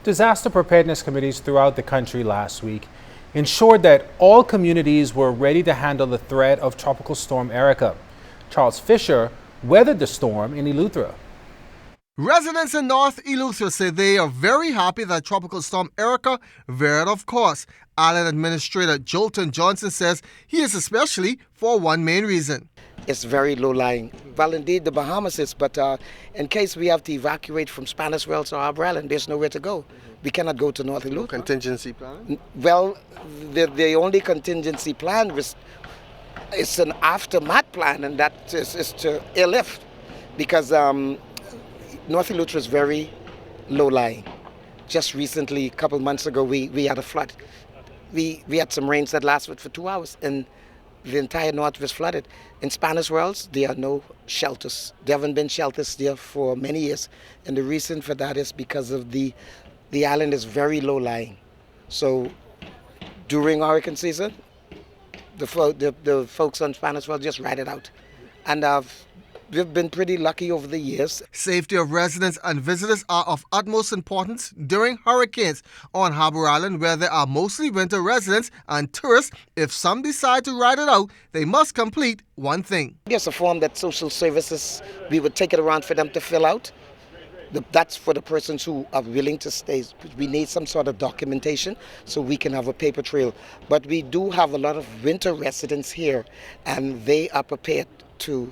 Disaster preparedness committees throughout the country last week ensured that all communities were ready to handle the threat of Tropical Storm Erica. Charles Fisher weathered the storm in Eleuthera. Residents in North Eleuthera say they are very happy that Tropical Storm Erica veered off course. Island Administrator Jolton Johnson says he is especially for one main reason. It's very low-lying. Well, indeed, the Bahamas is, but in case we have to evacuate from Spanish Wells or Harbour Island, there's nowhere to go. We cannot go to North Eleuthera. No contingency plan? Well, the only contingency plan is an aftermath plan, and that is to airlift, because North Eleuthera is very low-lying. Just recently, a couple months ago, we had a flood. We had some rains that lasted for 2 hours, and the entire north was flooded. In Spanish Wells, there are no shelters. There haven't been shelters there for many years, and the reason for that is because of the island is very low-lying. So during hurricane season, the folks on Spanish Wells just ride it out, and we've been pretty lucky over the years. Safety of residents and visitors are of utmost importance during hurricanes. On Harbour Island, where there are mostly winter residents and tourists, if some decide to ride it out, they must complete one thing. There's a form that social services, we would take it around for them to fill out. That's for the persons who are willing to stay. We need some sort of documentation so we can have a paper trail. But we do have a lot of winter residents here, and they are prepared to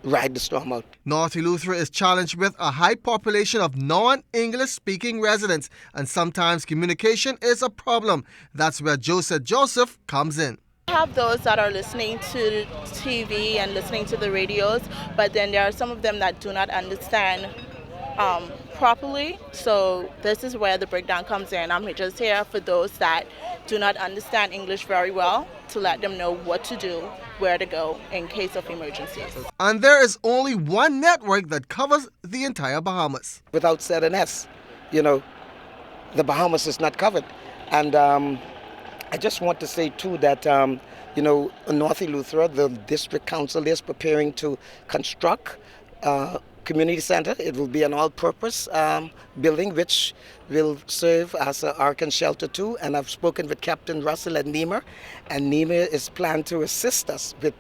ride the storm out. North Eleuthera is challenged with a high population of non-English speaking residents, and sometimes communication is a problem. That's where Joseph comes in. We have those that are listening to TV and listening to the radios, but then there are some of them that do not understand properly. So this is where the breakdown comes in. I'm just here for those that do not understand English very well, to let them know what to do, where to go in case of emergencies. And there is only one network that covers the entire Bahamas. Without ZNS, the Bahamas is not covered. And I just want to say too that in North Eleuthera, the district council is preparing to construct community center. It will be an all-purpose building which will serve as an hurricane shelter too. And I've spoken with Captain Russell at NEMA, and NEMA is planned to assist us with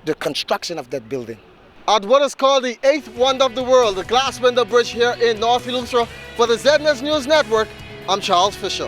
the construction of that building. At what is called the 8th wonder of the world, the glass window bridge here in North Eleuthera, for the ZNS News Network, I'm Charles Fisher.